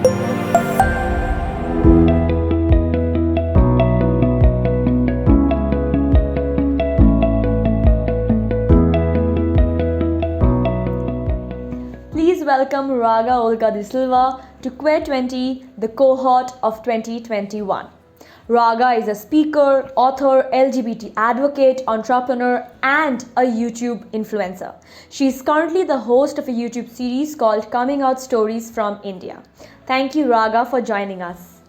Please welcome Raga Olga de Silva to Queer 20, the cohort of 2021. Raga is a speaker, author, LGBT advocate, entrepreneur, and a YouTube influencer. She is currently the host of a YouTube series called Coming Out Stories from India. Thank you, Raga, for joining us.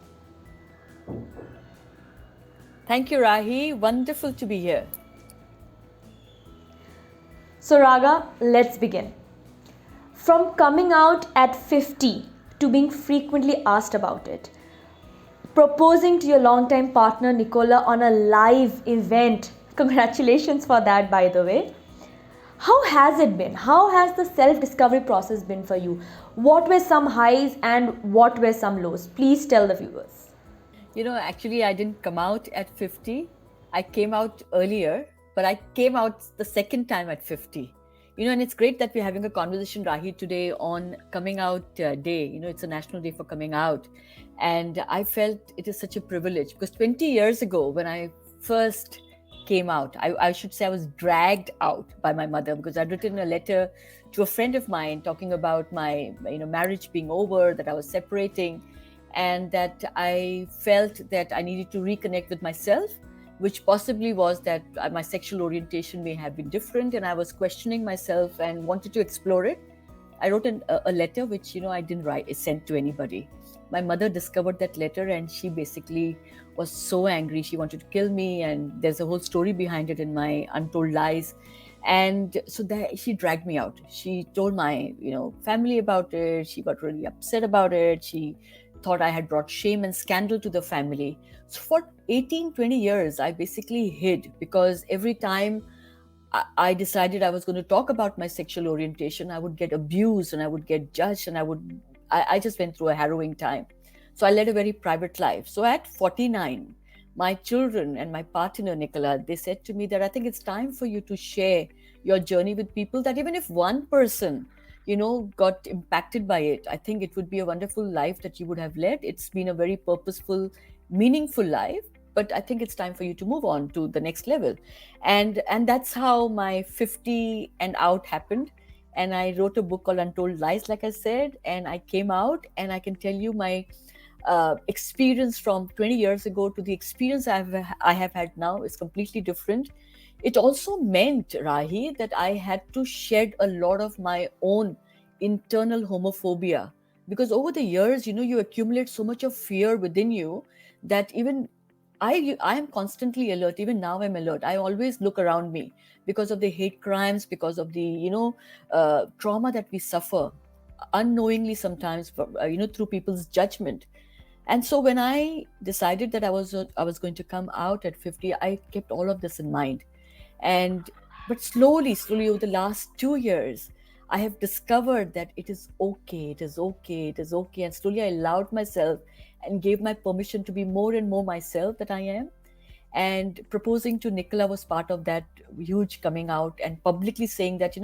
Thank you, Rahi. Wonderful to be here. So, Raga, let's begin. From coming out at 50 to being frequently asked about it, proposing to your longtime partner Nicola on a live event. Congratulations for that, by the way. How has it been? How has the self-discovery process been for you? What were some highs and what were some lows? Please tell the viewers. Actually, I didn't come out at 50. I came out earlier, but I came out the second time at 50. And it's great that we're having a conversation, Rahi, today on Coming Out Day. It's a national day for coming out. And I felt it is such a privilege because 20 years ago, when I first came out, I should say I was dragged out by my mother because I'd written a letter to a friend of mine talking about my marriage being over, that I was separating, and that I felt that I needed to reconnect with myself, which possibly was that my sexual orientation may have been different, and I was questioning myself and wanted to explore it. I wrote a letter which I didn't send to anybody. My mother discovered that letter and she basically was so angry. She wanted to kill me, and there's a whole story behind it in my Untold Lies. And so she dragged me out. She told my family about it. She got really upset about it. She thought I had brought shame and scandal to the family. So for 18-20 years, I basically hid, because every time I decided I was going to talk about my sexual orientation, I would get abused and I would get judged, and I just went through a harrowing time. So I led a very private life. So at 49, my children and my partner, Nicola, they said to me that I think it's time for you to share your journey with people, that even if one person got impacted by it, I think it would be a wonderful life that you would have led. It's been a very purposeful, meaningful life, but I think it's time for you to move on to the next level. And that's how my 50 and out happened. And I wrote a book called Untold Lies, like I said, and I came out, and I can tell you my experience from 20 years ago to the experience I have had now is completely different. It also meant, Rahi, that I had to shed a lot of my own internal homophobia, because over the years, you accumulate so much of fear within you that even I am constantly alert. Even now I'm alert. I always look around me because of the hate crimes, because of the trauma that we suffer unknowingly sometimes, through people's judgment. And so when I decided that I was going to come out at 50, I kept all of this in mind. But slowly over the last 2 years, I have discovered that it is okay. And slowly I allowed myself and gave my permission to be more and more myself that I am. And proposing to Nicola was part of that huge coming out and publicly saying that,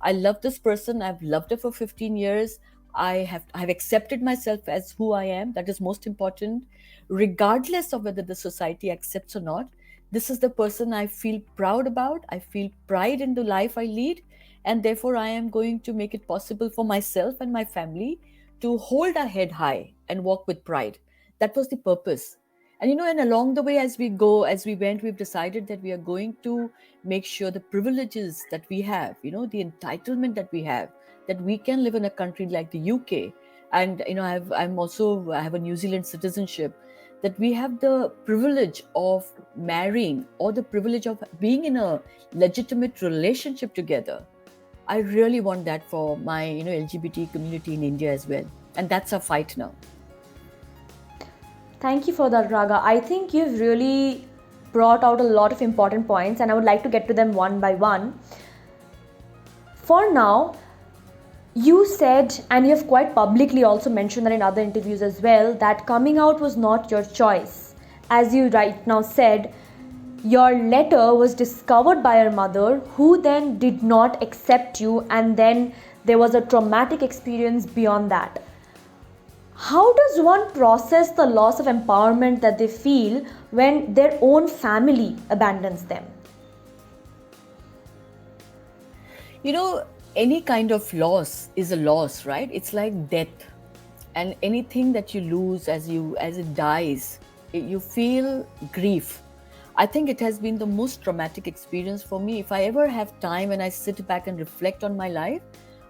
I love this person. I've loved her for 15 years. I have accepted myself as who I am. That is most important, regardless of whether the society accepts or not. This is the person I feel proud about. I feel pride in the life I lead. And therefore, I am going to make it possible for myself and my family to hold our head high and walk with pride. That was the purpose. And along the way, as we went, we've decided that we are going to make sure the privileges that we have, the entitlement that we have, that we can live in a country like the UK. And, I have a New Zealand citizenship, that we have the privilege of marrying or the privilege of being in a legitimate relationship together. I really want that for my, LGBT community in India as well. And that's our fight now. Thank you for that, Raga. I think you've really brought out a lot of important points, and I would like to get to them one by one. For now, you said, and you have quite publicly also mentioned that in other interviews as well, that coming out was not your choice. As you right now said, your letter was discovered by your mother, who then did not accept you, and then there was a traumatic experience beyond that. How does one process the loss of empowerment that they feel when their own family abandons them? Any kind of loss is a loss, right? It's like death. And anything that you lose as it dies, you feel grief. I think it has been the most traumatic experience for me. If I ever have time and I sit back and reflect on my life,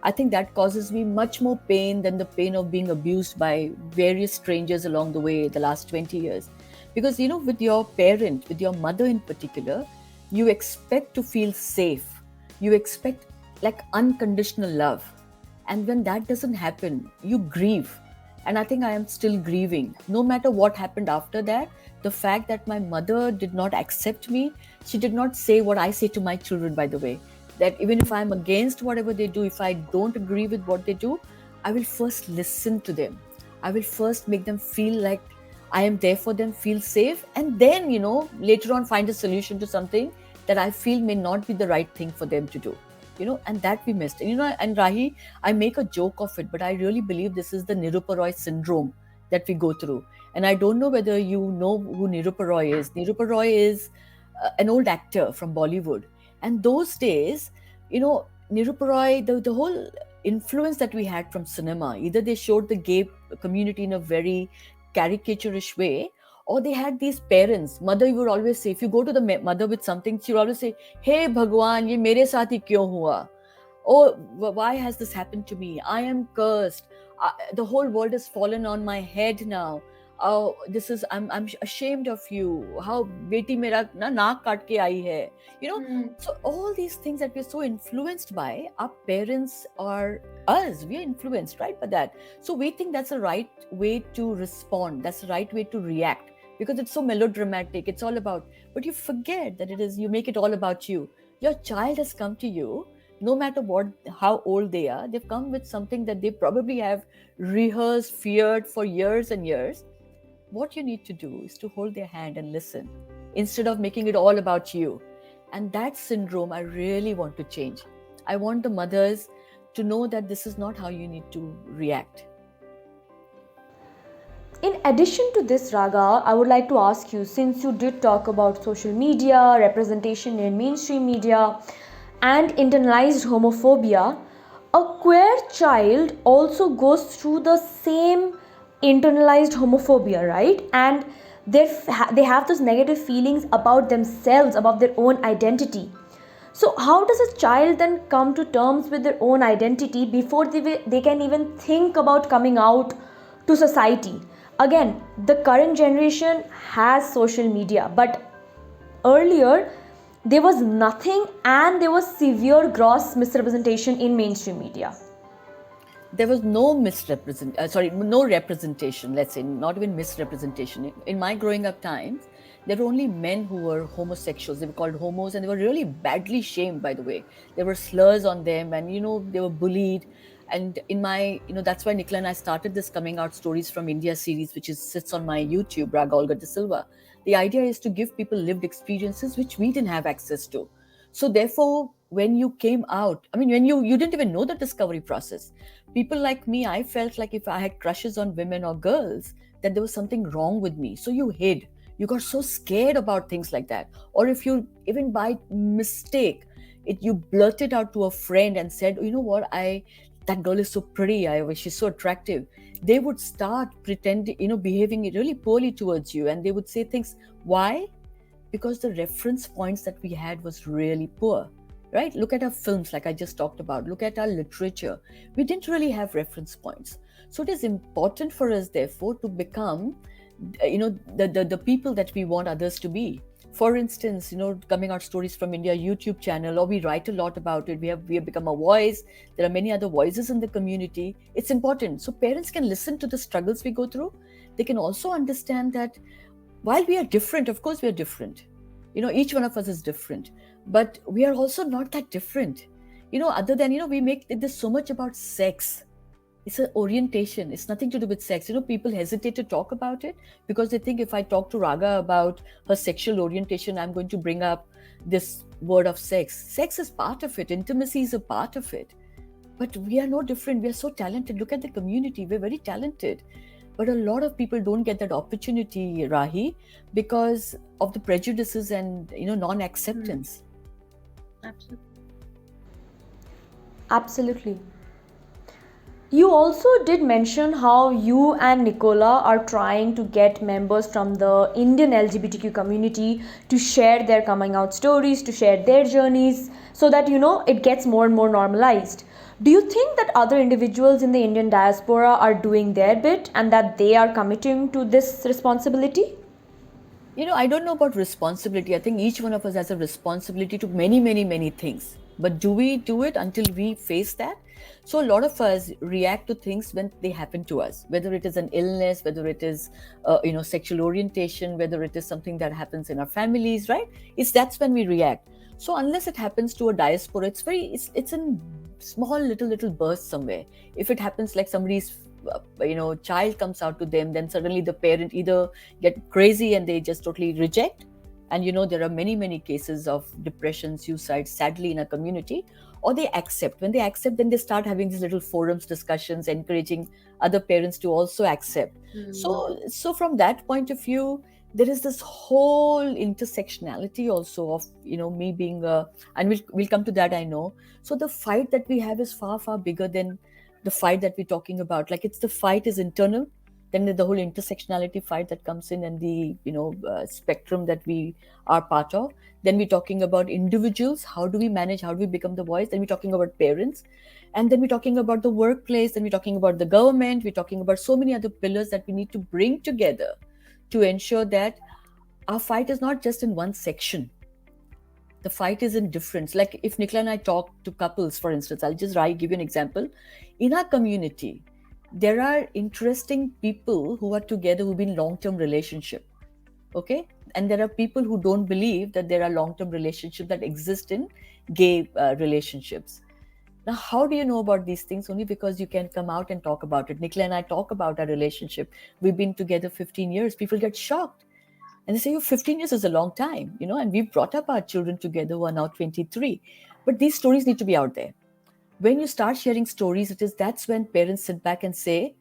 I think that causes me much more pain than the pain of being abused by various strangers along the way the last 20 years. Because, with your parent, with your mother in particular, you expect to feel safe. You expect like unconditional love. And when that doesn't happen, you grieve. And I think I am still grieving. No matter what happened after that, the fact that my mother did not accept me, she did not say what I say to my children, by the way, that even if I'm against whatever they do, if I don't agree with what they do, I will first listen to them. I will first make them feel like I am there for them, feel safe, and then, later on find a solution to something that I feel may not be the right thing for them to do. And that we missed. And Rahi, I make a joke of it, but I really believe this is the Nirupa Roy syndrome that we go through. And I don't know whether you know who Nirupa Roy is. Nirupa Roy is an old actor from Bollywood. And those days, Nirupa Roy, the whole influence that we had from cinema, either they showed the gay community in a very caricaturish way, or they had these parents. Mother would always say, if you go to the mother with something, she would always say, "Hey Bhagwan, ye mere saath hi kyun hua? Oh, why has this happened to me? I am cursed. The whole world has fallen on my head now. Oh, I'm ashamed of you. How beti mera na naak kaat ke aayi hai." So all these things that we're so influenced by, our parents are us. We are influenced, right, by that. So we think that's the right way to respond. That's the right way to react, because it's so melodramatic. It's all about, but you forget that you make it all about you. Your child has come to you, no matter how old they are, they've come with something that they probably have rehearsed, feared for years and years. What you need to do is to hold their hand and listen, instead of making it all about you. And that syndrome, I really want to change. I want the mothers to know that this is not how you need to react. In addition to this, Raga, I would like to ask you, since you did talk about social media, representation in mainstream media, and internalized homophobia, a queer child also goes through the same internalized homophobia, right? And they have those negative feelings about themselves, about their own identity. So how does a child then come to terms with their own identity before they can even think about coming out to society? Again, the current generation has social media, but earlier there was nothing, and there was severe gross misrepresentation in mainstream media. There was no no representation, let's say, not even misrepresentation. In my growing up times, there were only men who were homosexuals. They were called homos, and they were really badly shamed, by the way. There were slurs on them, and, they were bullied. And that's why Nicola and I started this Coming Out Stories from India series, which sits on my YouTube, Raga Olga De Silva. The idea is to give people lived experiences which we didn't have access to. So therefore, when you came out, when you didn't even know the discovery process. People like me, I felt like if I had crushes on women or girls, that there was something wrong with me. So you hid. You got so scared about things like that. Or if you, even by mistake, you blurted out to a friend and said, "You know what, that girl is so pretty, she's so attractive," they would start pretending, behaving really poorly towards you. And they would say things. Why? Because the reference points that we had was really poor, right? Look at our films, like I just talked about. Look at our literature. We didn't really have reference points. So it is important for us, therefore, to become, the people that we want others to be. For instance, Coming Out Stories from India YouTube channel, or we write a lot about it. We have become a voice. There are many other voices in the community. It's important. So parents can listen to the struggles we go through. They can also understand that while we are different, of course we are different. Each one of us is different. But we are also not that different. Other than, we make this so much about sex. It's an orientation. It's nothing to do with sex. People hesitate to talk about it because they think if I talk to Raga about her sexual orientation, I'm going to bring up this word of sex. Sex is part of it. Intimacy is a part of it. But we are no different. We are so talented. Look at the community. We're very talented. But a lot of people don't get that opportunity, Rahi, because of the prejudices and non-acceptance. Absolutely. Absolutely. You also did mention how you and Nicola are trying to get members from the Indian LGBTQ community to share their coming out stories, to share their journeys, so that it gets more and more normalized. Do you think that other individuals in the Indian diaspora are doing their bit and that they are committing to this responsibility? I don't know about responsibility. I think each one of us has a responsibility to many, many, many things. But do we do it until we face that? So a lot of us react to things when they happen to us, whether it is an illness, whether it is, sexual orientation, whether it is something that happens in our families, right? That's when we react. So unless it happens to a diaspora, it's in small little bursts somewhere. If it happens like somebody's child comes out to them, then suddenly the parent either get crazy and they just totally reject. And there are many cases of depression, suicide, sadly, in a community. Or they accept. When they accept, then they start having these little forums, discussions, encouraging other parents to also accept. So from that point of view, there is this whole intersectionality also of me being and we'll come to that, I know. So the fight that we have is far bigger than the fight that we're talking about. Like, it's the fight is internal, then the whole intersectionality fight that comes in, and the spectrum that we are part of. Then we're talking about individuals, how do we manage, how do we become the voice. Then we're talking about parents, and then we're talking about the workplace, then we're talking about the government, we're talking about so many other pillars that we need to bring together to ensure that our fight is not just in one section. The fight is in difference. Like, if Nicola and I talk to couples, for instance, I'll just give you an example. In our community, there are interesting people who are together who've been long-term relationship. Okay? And there are people who don't believe that there are long-term relationships that exist in gay relationships. Now, how do you know about these things? Only because you can come out and talk about it. Nicola and I talk about our relationship. We've been together 15 years. People get shocked. And they say, 15 years is a long time, and we've brought up our children together who are now 23. But these stories need to be out there. When you start sharing stories, that's when parents sit back and say,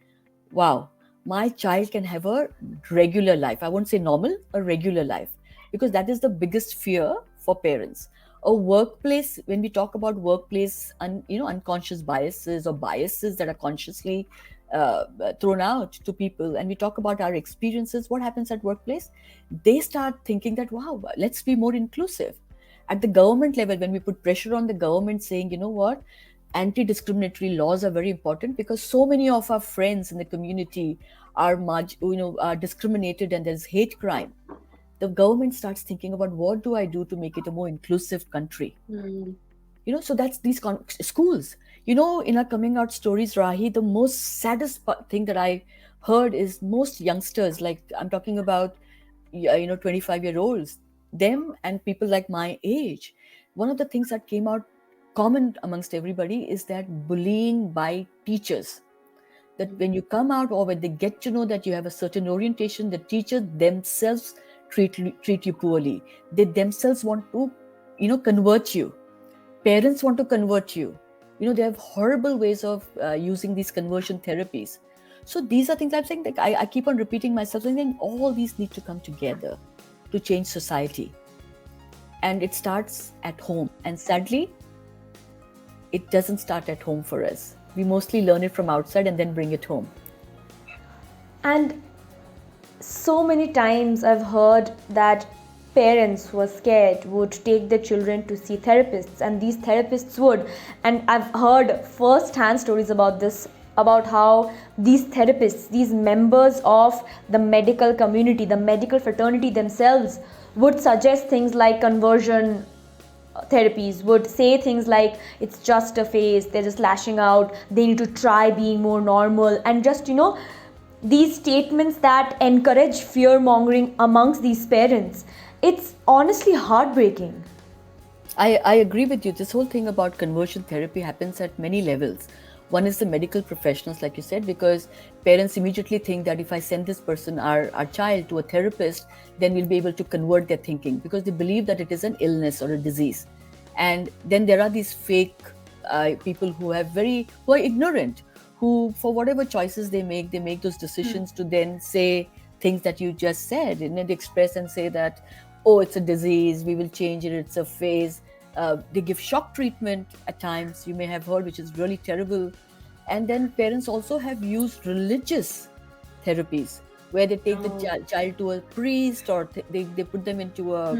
wow, my child can have a regular life. I won't say normal, a regular life. Because that is the biggest fear for parents. A workplace, when we talk about workplace, unconscious biases or biases that are consciously thrown out to people, and we talk about our experiences, what happens at workplace? They start thinking that, wow, let's be more inclusive. At the government level, when we put pressure on the government saying, you know what, anti-discriminatory laws are very important because so many of our friends in the community are discriminated and there's hate crime. The government starts thinking about, what do I do to make it a more inclusive country? So that's these schools. In our coming out stories, Rahi, the most saddest thing that I heard is most youngsters, like I'm talking about 25-year-olds, them and people like my age. One of the things that came out common amongst everybody is that bullying by teachers. That when you come out, or when they get to know that you have a certain orientation, the teachers themselves treat you poorly. They themselves want to convert you. Parents want to convert you. They have horrible ways of using these conversion therapies. So these are things I'm saying, that I keep on repeating myself, and all these need to come together to change society. And it starts at home. And sadly, it doesn't start at home for us. We mostly learn it from outside and then bring it home. And so many times I've heard that parents who are scared would take their children to see therapists, and these therapists would, and I've heard first-hand stories about this, about how these therapists, these members of the medical community, the medical fraternity themselves, would suggest things like conversion therapies, would say things like it's just a phase, they're just lashing out, they need to try being more normal, and just these statements that encourage fear mongering amongst these parents. It's honestly heartbreaking. I agree with you. This whole thing about conversion therapy happens at many levels. One is the medical professionals, like you said, because parents immediately think that if I send this person, our child, to a therapist, then we'll be able to convert their thinking, because they believe that it is an illness or a disease. And then there are these fake people who are ignorant, who, for whatever choices they make those decisions to then say things that you just said, and then express and say that, oh, it's a disease, we will change it, it's a phase. They give shock treatment at times, you may have heard, which is really terrible. And then parents also have used religious therapies where they take the child to a priest, or they put them into a,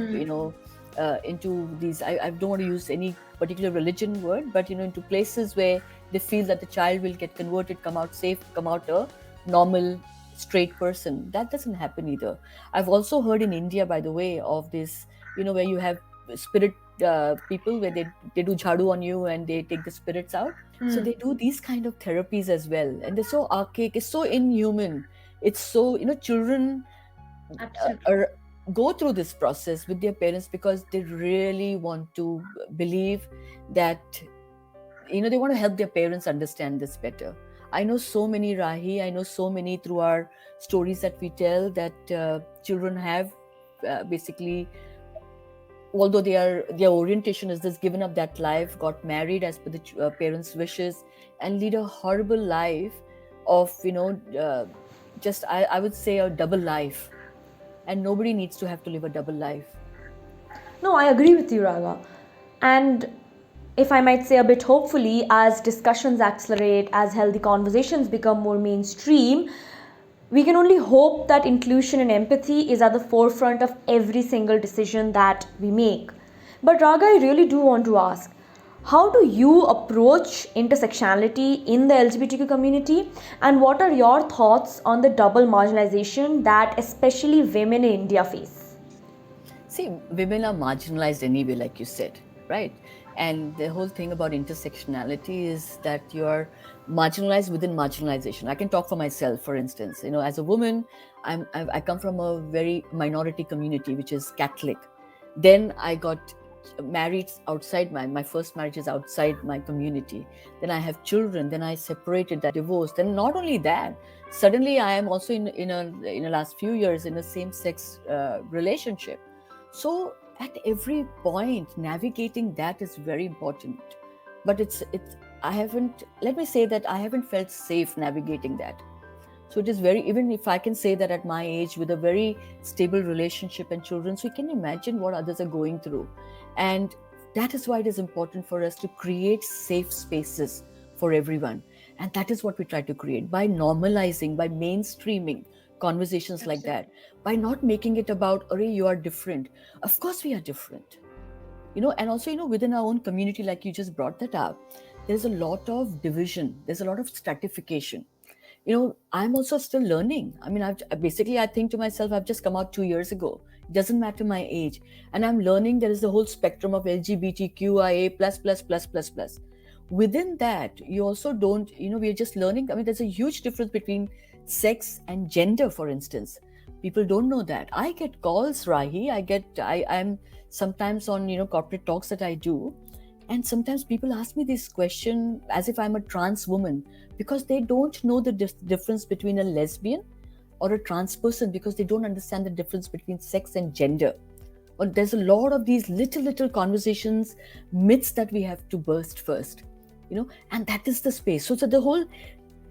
into these, I don't want to use any particular religion word, but into places where they feel that the child will get converted, come out safe, come out a normal, straight person. That doesn't happen either. I've also heard in India, by the way, of this, where you have spirit people, where they do jhadu on you and they take the spirits out. So they do these kind of therapies as well, and they're so archaic, it's so inhuman. It's so, children go through this process with their parents because they really want to believe that, they want to help their parents understand this better. I know so many, Rahi, I know so many through our stories that we tell, that children have basically, although their orientation is this, given up that life, got married as per the parents' wishes, and lead a horrible life of, just I would say a double life. And nobody needs to have to live a double life. No, I agree with you, Raga. And if I might say a bit hopefully, as discussions accelerate, as healthy conversations become more mainstream, we can only hope that inclusion and empathy is at the forefront of every single decision that we make. But Raga, I really do want to ask, how do you approach intersectionality in the LGBTQ community, and what are your thoughts on the double marginalization that especially women in India face? See, women are marginalized anyway, like you said, right? And the whole thing about intersectionality is that you're marginalized within marginalization. I can talk for myself, for instance. As a woman, I come from a very minority community, which is Catholic. Then I got married outside my first marriage is outside my community. Then I have children. Then I separated, that divorced. And not only that, suddenly I am also in the last few years in a same-sex relationship. So at every point, navigating that is very important. But let me say that I haven't felt safe navigating that. So it is even if I can say that at my age, with a very stable relationship and children, so you can imagine what others are going through. And that is why it is important for us to create safe spaces for everyone. And that is what we try to create by normalizing, by mainstreaming conversations like that, by not making it about, you are different. Of course we are different. And also, within our own community, like you just brought that up, there's a lot of division. There's a lot of stratification. I'm also still learning. I mean, I think to myself, I've just come out 2 years ago. It doesn't matter my age. And I'm learning there is the whole spectrum of LGBTQIA+++++. Within that, you also don't, we're just learning. I mean, there's a huge difference between sex and gender, for instance. People don't know that. I get calls, Rahi. I'm sometimes on, corporate talks that I do. And sometimes people ask me this question as if I'm a trans woman, because they don't know the difference between a lesbian or a trans person, because they don't understand the difference between sex and gender. Or there's a lot of these little conversations, myths that we have to burst first, and that is the space. So the whole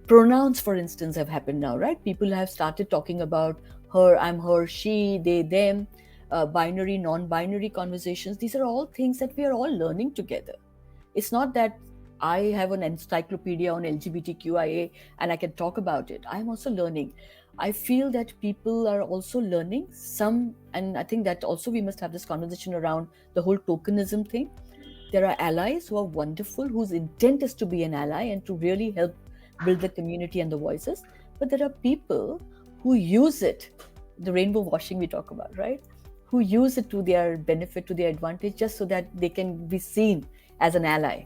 pronouns, for instance, have happened now, right? People have started talking about her, I'm her, she, they, them. Binary, non-binary conversations. These are all things that we are all learning together. It's not that I have an encyclopedia on LGBTQIA and I can talk about it. I'm also learning. I feel that people are also learning some, and I think that also we must have this conversation around the whole tokenism thing. There are allies who are wonderful, whose intent is to be an ally and to really help build the community and the voices. But there are people who use it, the rainbow washing we talk about, right? Who use it to their benefit, to their advantage, just so that they can be seen as an ally.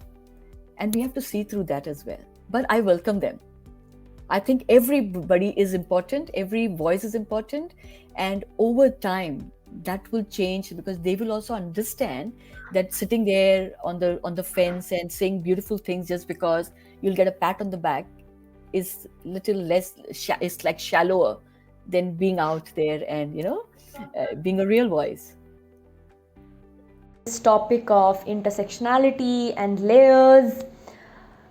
And we have to see through that as well. But I welcome them. I think everybody is important, every voice is important, and over time that will change, because they will also understand that sitting there on the fence and saying beautiful things just because you'll get a pat on the back is little less, it's like shallower than being out there and being a real voice. This topic of intersectionality and layers,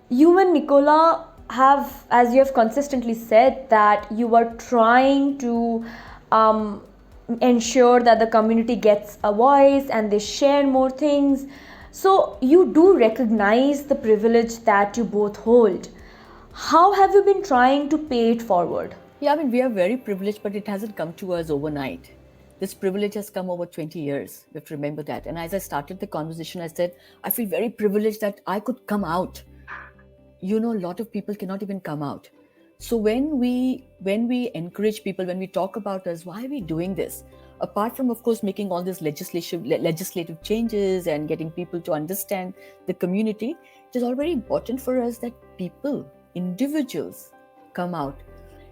you and Nicola as you have consistently said, that you are trying to um, ensure that the community gets a voice and they share more things. So you do recognize the privilege that you both hold. How have you been trying to pay it forward? Yeah, I mean, we are very privileged, but it hasn't come to us overnight. This privilege has come over 20 years. We have to remember that. And as I started the conversation, I said, I feel very privileged that I could come out. A lot of people cannot even come out. So when we encourage people, when we talk about us, why are we doing this? Apart from, of course, making all these legislative changes and getting people to understand the community, it is all very important for us that people, individuals, come out.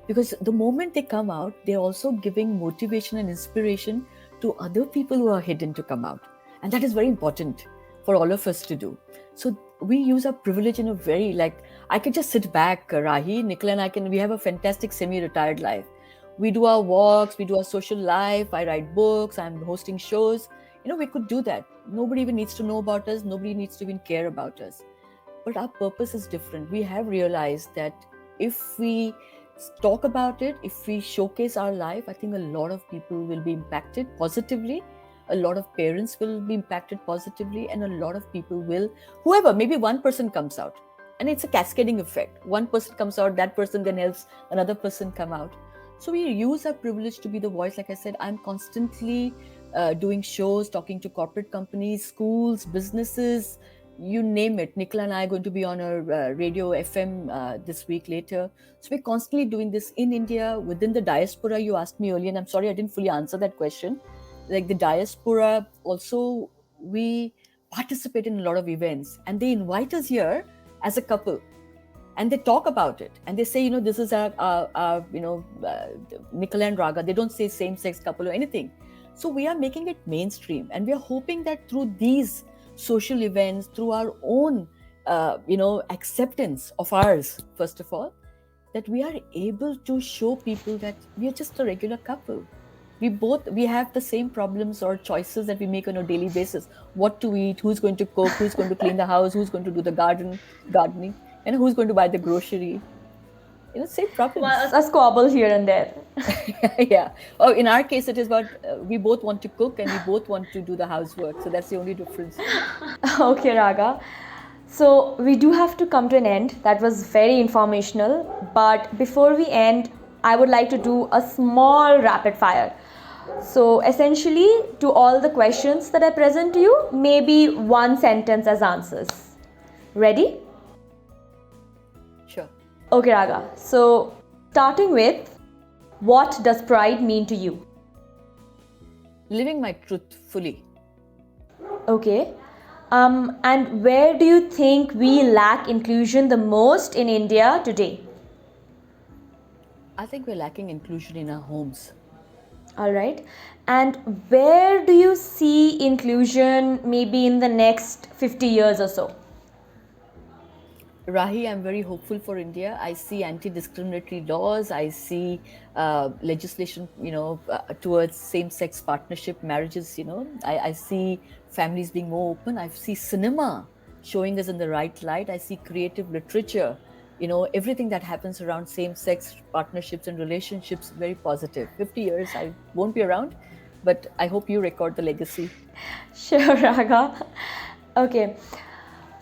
Because the moment they come out, they're also giving motivation and inspiration to other people who are hidden to come out. And that is very important for all of us to do. So we use our privilege in a very, I could just sit back, Rahi, Nicola and we have a fantastic semi-retired life. We do our walks, we do our social life, I write books, I'm hosting shows. We could do that. Nobody even needs to know about us. Nobody needs to even care about us. But our purpose is different. We have realized that if we talk about it, if we showcase our life, I think a lot of people will be impacted positively. A lot of parents will be impacted positively, and a lot of people will, whoever, maybe one person comes out, and it's a cascading effect. One person comes out, that person then helps another person come out. So we use our privilege to be the voice. Like I said, I'm constantly doing shows, talking to corporate companies, schools, businesses, you name it. Nicola and I are going to be on a radio FM this week later. So we're constantly doing this in India, within the diaspora. You asked me earlier, and I'm sorry I didn't fully answer that question. Like the diaspora, also we participate in a lot of events, and they invite us here as a couple, and they talk about it, and they say, this is our Nicola and Raga. They don't say same-sex couple or anything. So we are making it mainstream, and we are hoping that through these social events, through our own acceptance of ours, first of all, that we are able to show people that we are just a regular couple. We have the same problems or choices that we make on a daily basis. What to eat, who's going to cook, who's going to clean the house, who's going to do the gardening, and who's going to buy the grocery. Same problems. Well, a squabble here and there. Yeah. Oh, in our case, it is about we both want to cook and we both want to do the housework. So that's the only difference. Okay, Raga. So we do have to come to an end. That was very informational. But before we end, I would like to do a small rapid fire. So essentially, to all the questions that I present to you, maybe one sentence as answers. Ready? Sure. Okay, Raga. So starting with, what does pride mean to you? Living my truth fully. Okay. And where do you think we lack inclusion the most in India today? I think we're lacking inclusion in our homes. All right. And where do you see inclusion maybe in the next 50 years or so? Rahi, I'm very hopeful for India. I see anti-discriminatory laws. I see legislation, towards same-sex partnership marriages. I see families being more open. I see cinema showing us in the right light. I see creative literature. Everything that happens around same-sex partnerships and relationships, very positive. 50 years, I won't be around, but I hope you record the legacy. Sure, Raga. Okay.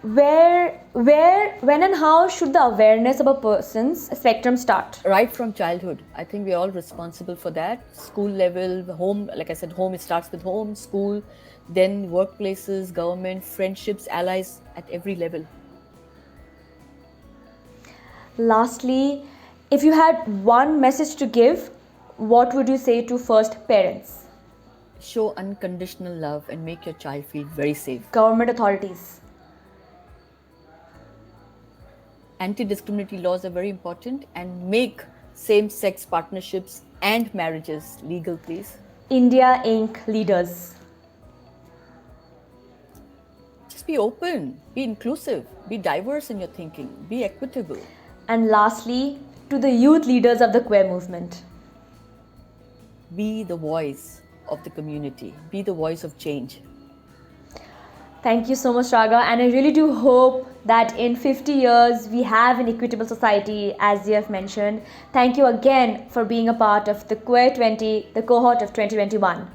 When and how should the awareness of a person's spectrum start? Right from childhood. I think we're all responsible for that. School level, home, like I said, home, it starts with home, school, then workplaces, government, friendships, allies at every level. Lastly, if you had one message to give, what would you say to first parents? Show unconditional love and make your child feel very safe. Government authorities. Anti-discriminatory laws are very important, and make same-sex partnerships and marriages legal, please. India Inc. leaders. Just be open, be inclusive, be diverse in your thinking, be equitable. And lastly, to the youth leaders of the queer movement. Be the voice of the community, be the voice of change. Thank you so much, Raga. And I really do hope that in 50 years we have an equitable society, as you have mentioned. Thank you again for being a part of the Queer 20, the cohort of 2021.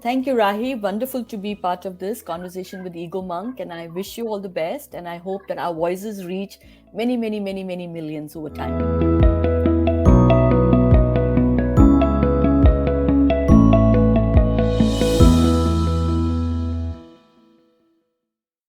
Thank you, Rahi. Wonderful to be part of this conversation with Ego Monk. And I wish you all the best. And I hope that our voices reach many, many, many, many millions over time.